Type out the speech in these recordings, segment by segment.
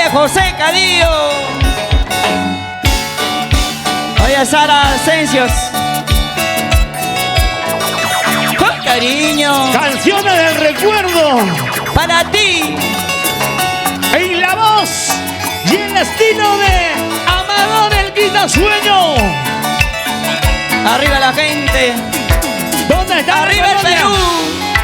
Oye, José Cadillo. Oye, Sara Ascensios. Con cariño. Canciones del recuerdo. Para ti. En la voz y el estilo de Amador el Quitasueño. Arriba la gente. ¿Dónde está? Arriba el Perú.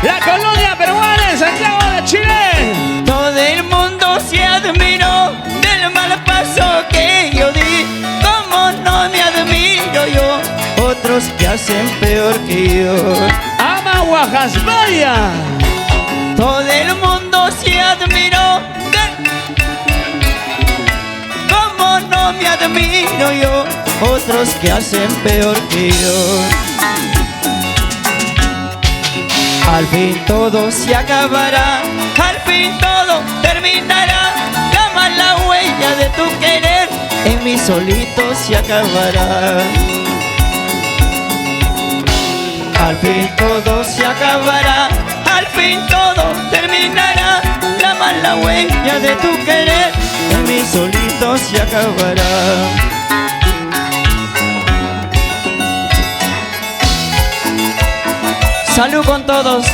La colonia peruana en Santiago de Chile. Todo el mundo se admiró del mal paso que yo di. Como no me admiro yo, otros que hacen peor que yo. Ama Guajasmaya. Todo el mundo se admiró de... Como no me admiro yo, otros que hacen peor que yo. Al fin todo se acabará, al fin todo terminará. La mala huella de tu querer en mí solito se acabará. Al fin todo se acabará, al fin todo terminará. La mala huella de tu querer en mí solito se acabará. Salud con todos.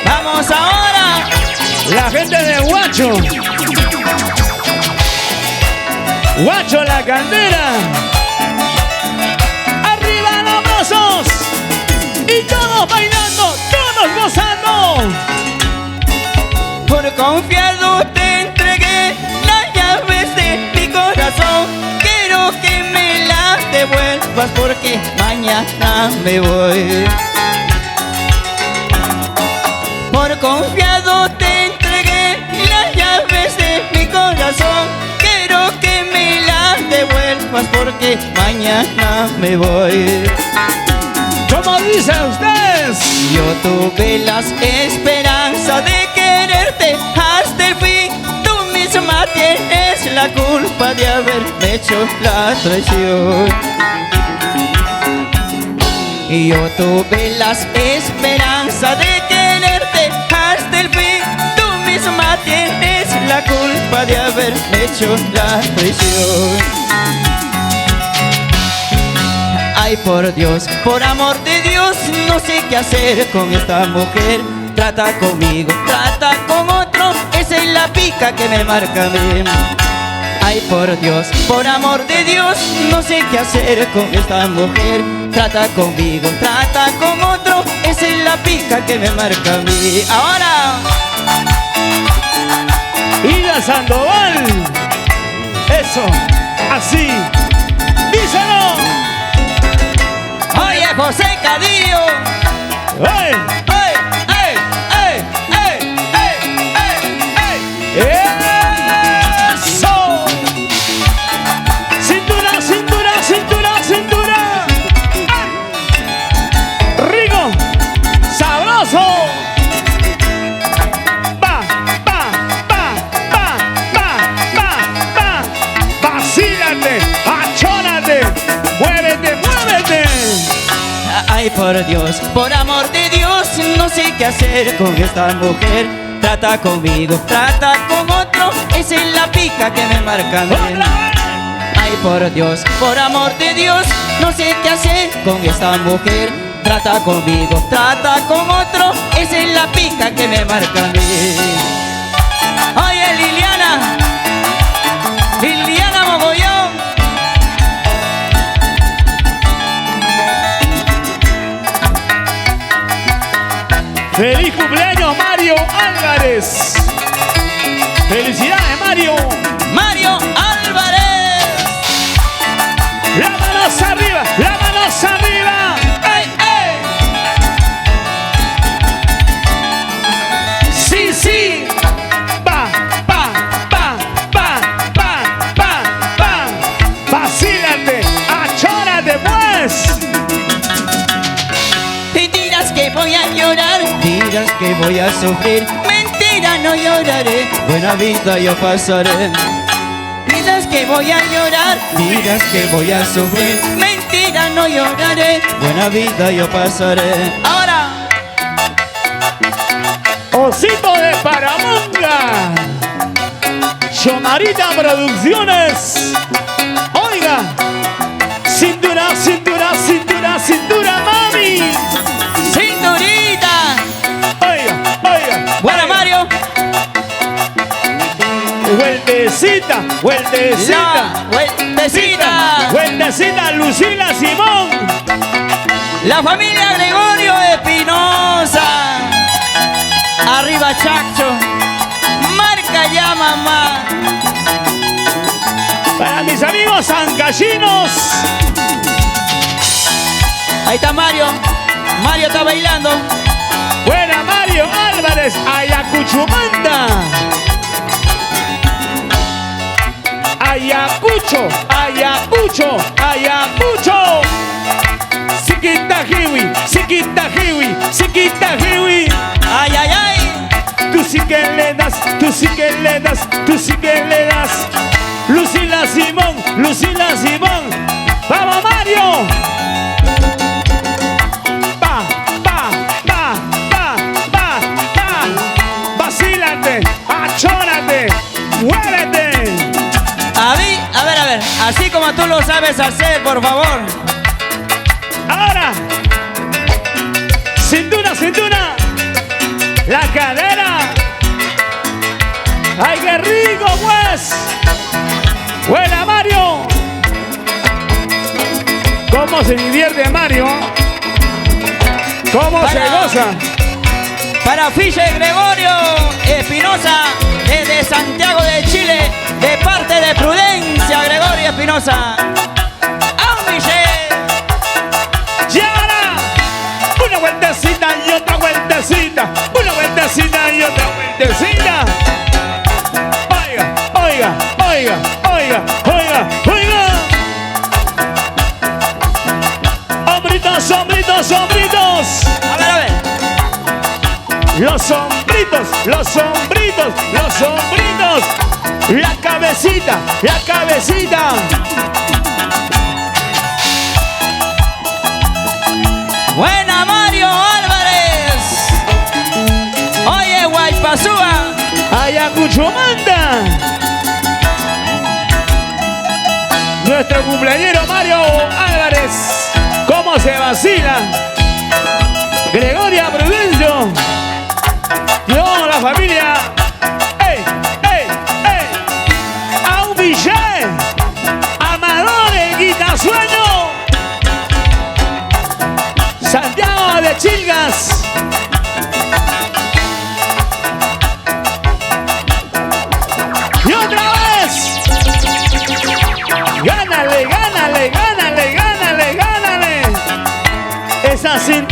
Vamos ahora. La gente de Huacho. Huacho la caldera. Arriba los brazos. Y todos bailando, todos gozando. Por confiado te entregué las llaves de mi corazón. Quiero que me las devuelvas porque mañana me voy. Por confiado te entregué las llaves de mi corazón. Quiero que me las devuelvas porque mañana me voy. ¿Cómo dicen ustedes? Yo tuve las esperanzas de quererte hasta el fin. Tú misma tienes la culpa de haberme hecho la traición. Y yo tuve las esperanzas de quererte hasta el fin. Tú misma tienes la culpa de haberme hecho la traición. Ay, por Dios, por amor de Dios, no sé qué hacer con esta mujer. Trata conmigo, trata con otro, esa es la pica que me marca a mí. Ay, por Dios, por amor de Dios, no sé qué hacer con esta mujer. Trata conmigo, trata con otro, esa es la pica que me marca a mí. Ahora, Ida Sandoval. Eso, así. Díselo. oye, José Cadillo. ¡Ey! ¡Ey, ey, ey, ey, ey, ey, ey! ¡Eso! Cintura, cintura, cintura, cintura. ¡Ay! Rico, sabroso. Va, va, va, va, va, va, va. Vacílate, achórate, muévete, muévete. Ay, por Dios, por amor de Dios, no sé qué hacer con esta mujer. Trata conmigo, trata con otro, esa es la pica que me marca a mí. Ay, por Dios, por amor de Dios, no sé qué hacer con esta mujer. Trata conmigo, trata con otro, esa es la pica que me marca a mí. Oye, Liliana, Liliana Mogollón. ¡Feliz cumpleaños, Mario Álvarez! ¡Felicidades, Mario! Mario Álvarez. ¡La manos arriba! ¡La manos arriba! ¡Ey, ey! ¡Sí, sí! ¡Va, va, va, va, va, va, va! ¡Vacílate! ¡Achórate, pues! Y dirás que voy a llorar, dirás que voy a sufrir. Mentira, no lloraré, buena vida yo pasaré. Dirás que voy a llorar, dirás que voy a sufrir. Mentira, no lloraré, buena vida yo pasaré. Ahora, ¡Osito de Paramonga! Chomarita Producciones. Oiga, cintura, cintura, cintura, cintura, mami. Cinturita. Oiga, oiga. Buena, oiga. Mario. Vueltecita, vueltecita. Vueltecita. Vueltecita, Lucila Simón. La familia Gregorio Espinosa. Arriba, Chacho. Marca ya, mamá. Para mis amigos ancallinos. Ahí está Mario. Mario está bailando. Buena, Mario Álvarez, Ayacuchumanta. Ayacucho, Ayacucho, Ayacucho. Siquitajiwi, Siquitajiwi, Siquitajiwi. Ay, ay, ay. Tú sí que le das, tú sí que le das, tú sí que le das. Lucila Simón, Lucila Simón. ¡Vamos, Mario! Pa, pa, pa, pa, pa, pa. Vacílate, achórate, muévete. A ver, así como tú lo sabes hacer, por favor. Ahora, cintura, cintura, la cadera. ¡Ay, qué rico, pues! ¡Buena, Mario! ¿Cómo se divierte Mario? ¿Cómo se goza? Para Fischer Gregorio Espinosa, desde Santiago de Chile, de parte de Prudencia Gregorio Espinosa. ¡A Fischer! ¡Llévala! Una vueltecita y otra vueltecita. Una vueltecita y otra vueltecita. Oiga, oiga, oiga, oiga, oiga, oiga. Hombritos, hombritos, hombritos. A ver. Los hombritos, los hombritos, los hombritos. La cabecita, la cabecita. Buena, Mario Álvarez. Oye, Guaypazúa. Ayacuchumanta. Nuestro cumpleañero Mario Álvarez. ¿Cómo se vacila? Gregoria Prudencio. Dios, la familia. ¡Ey, ey, ey! A un billet. Amadores, Quitasueño. Santiago de Chilgas. Y otra vez. Gánale, gánale, gánale, gánale, gánale. Esa cintura.